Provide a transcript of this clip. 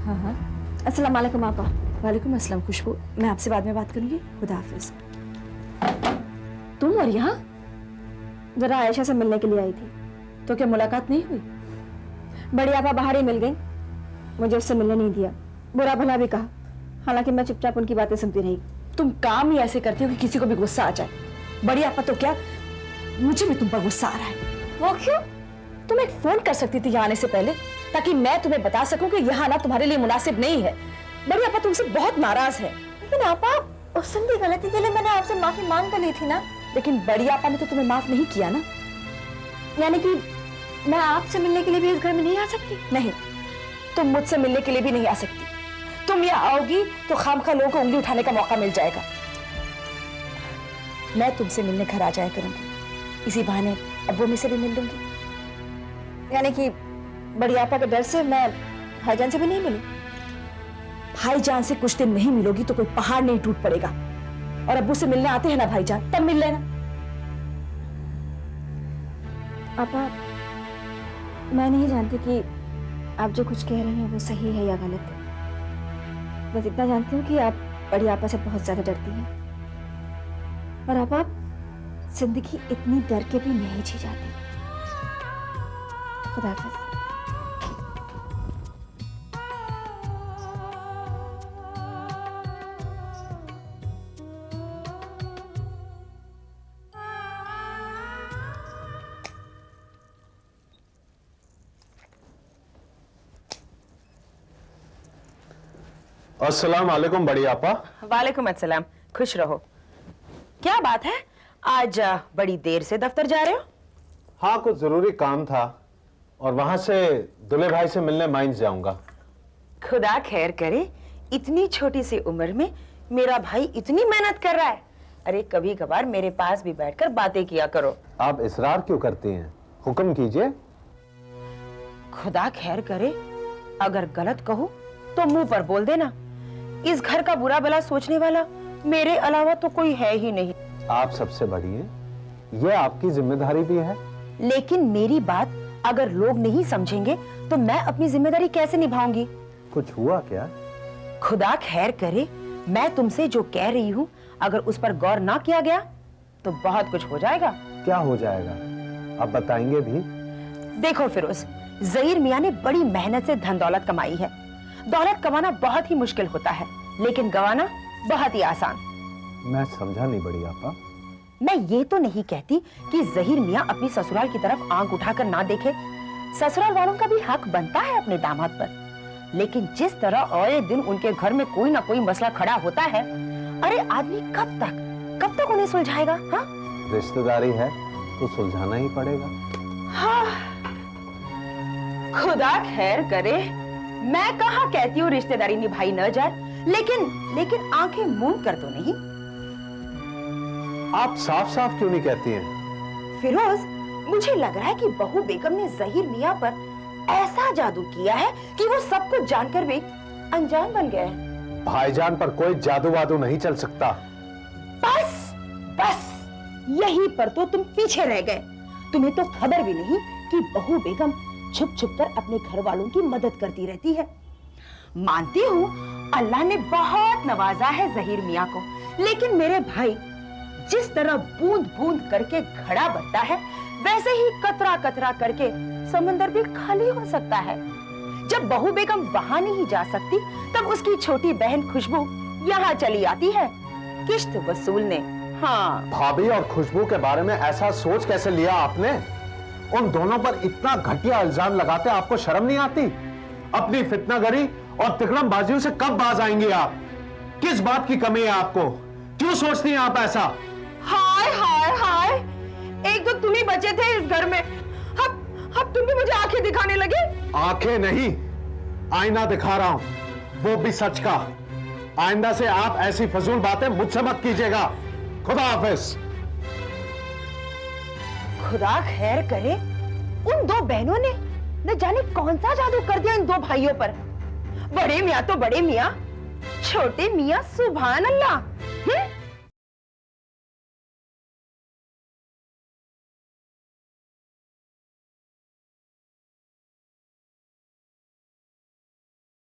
हाँ हाँ। अस्सलाम वालेकुम आपा। वालेकुम अस्सलाम खुशबू, मैं आपसे बाद में बात करूंगी। खुदा हाफिज। तुम और यहाँ? जरा आयशा से मिलने के लिए आई थी। तो क्या मुलाकात नहीं हुई? बड़ी आपा बाहर ही मिल गई, मुझे उससे मिलने नहीं दिया, बुरा भला भी कहा। हालांकि मैं चुपचाप उनकी बातें सुनती रही। तुम काम ही ऐसे करती हो कि किसी को भी गुस्सा आ जाए। बड़ी आपा तो क्या, मुझे भी तुम पर गुस्सा आ रहा है। वो क्यों? तुम एक फोन कर सकती थी यहाँ आने से पहले, ताकि मैं तुम्हें बता सकूं कि यहाँ आना तुम्हारे लिए मुनासिब नहीं है। बड़ी आपा तुमसे बहुत नाराज है। लेकिन आपा, उस दिन की गलती के लिए मैंने आपसे माफी मांग कर ली थी ना। लेकिन बड़ी आपा ने तो तुम्हें माफ नहीं किया ना। यानी कि मैं आपसे मिलने के लिए भी इस घर में नहीं आ सकती? नहीं, तुम मुझसे मिलने के लिए भी नहीं आ सकती। तुम यहाँ आओगी तो खामखा लोगों को उंगली उठाने का मौका मिल जाएगा। मैं तुमसे मिलने घर आ जाया करूंगी, इसी बहाने अब्बू में से भी मिल लूंगी। यानी कि बड़ी आपा के डर से मैं भाईजान से भी नहीं मिली। भाईजान से कुछ दिन नहीं मिलोगी तो कोई पहाड़ नहीं टूट पड़ेगा। और अब्बू से मिलने आते हैं ना भाईजान, तब मिल लेना। आपा, मैं नहीं जानती कि आप जो कुछ कह रही हैं वो सही है या गलत है। बस इतना जानती हूँ कि आप बड़ी आपा से बहुत ज्यादा डरती हैं। और आपा, जिंदगी इतनी डर के भी नहीं जी जाती। खुदा हाफिज। अस्सलाम वालेकुम बड़ी आपा। वालेकुम अस्सलाम, खुश रहो। क्या बात है, आज बड़ी देर से दफ्तर जा रहे हो? हाँ, कुछ जरूरी काम था और वहां से दुल्हे भाई से मिलने माइंस जाऊंगा। खुदा खैर करे, इतनी छोटी सी उम्र में मेरा भाई इतनी मेहनत कर रहा है। अरे कभी कभार मेरे पास भी बैठकर बातें किया करो। आप इसरार क्यों करती हैं? हुक्म कीजिए। खुदा खैर करे, अगर गलत कहूं तो मुंह पर बोल देना। इस घर का बुरा भला सोचने वाला मेरे अलावा तो कोई है ही नहीं। आप सबसे बड़ी हैं, यह आपकी जिम्मेदारी भी है। लेकिन मेरी बात अगर लोग नहीं समझेंगे तो मैं अपनी जिम्मेदारी कैसे निभाऊंगी? कुछ हुआ क्या? खुदा खैर करे, मैं तुमसे जो कह रही हूँ अगर उस पर गौर ना किया गया तो बहुत कुछ हो जाएगा। क्या हो जाएगा, आप बताएंगे भी? देखो फिरोज, ज़हीर मियाँ ने बड़ी मेहनत से धन दौलत कमाई है। दौलत कमाना बहुत ही मुश्किल होता है, लेकिन गंवाना बहुत ही आसान। मैं समझा नहीं बड़ी आपा। मैं ये तो नहीं कहती कि ज़हीर मियाँ अपनी ससुराल की तरफ आंख उठाकर ना देखे। ससुराल वालों का भी हक बनता है अपने दामाद पर। लेकिन जिस तरह आए दिन उनके घर में कोई ना कोई मसला खड़ा होता है, अरे आदमी कब तक उन्हें सुलझाएगा? हाँ, रिश्तेदारी है तो सुलझाना ही पड़ेगा। हाँ, खुदा खैर करे, मैं कहाँ कहती हूँ रिश्तेदारी निभाई न जाए, लेकिन आंखें मूंद कर तो नहीं। आप साफ साफ क्यों नहीं कहती हैं? फिरोज, मुझे लग रहा है कि बहू बेगम ने ज़हीर मियाँ पर ऐसा जादू किया है कि वो सब कुछ जानकर भी अनजान बन गए। भाईजान पर कोई जादू वादू नहीं चल सकता। बस यहीं पर तो तुम पीछे रह गए। तुम्हें तो खबर भी नहीं कि बहू बेगम छुप छुप कर अपने घर वालों की मदद करती रहती है। मानती हूँ अल्लाह ने बहुत नवाजा है ज़हीर मियाँ को, लेकिन मेरे भाई, जिस तरह बूंद बूंद करके घड़ा भरता है, वैसे ही कतरा कतरा करके समंदर भी खाली हो सकता है। जब बहू बेगम वहां नहीं जा सकती, तब उसकी छोटी बहन खुशबू यहाँ चली आती है किश्त वसूलने। हाँ, भाभी और खुशबू के बारे में ऐसा सोच कैसे लिया आपने? उन दोनों पर इतना घटिया इल्जाम लगाते आपको शर्म नहीं आती? अपनी फितनागरी और तिकड़मबाजियों से कब बाज आएंगे आप? किस बात की कमी है आपको? क्यों सोचती हैं आप ऐसा? हाय हाय हाय, एक तो तुम ही बचे थे इस घर में, अब तुम भी मुझे आंखें दिखाने लगे। आंखें नहीं, आईना दिखा रहा हूं, वो भी सच का। आइंदा से आप ऐसी फजूल बातें मुझसे मत कीजिएगा। खुदा हाफिज। खुदा खैर करे, उन दो बहनों ने न जाने कौन सा जादू कर दिया इन दो भाइयों पर। बड़े मियाँ तो बड़े मियाँ, छोटे मियाँ सुभान अल्लाह।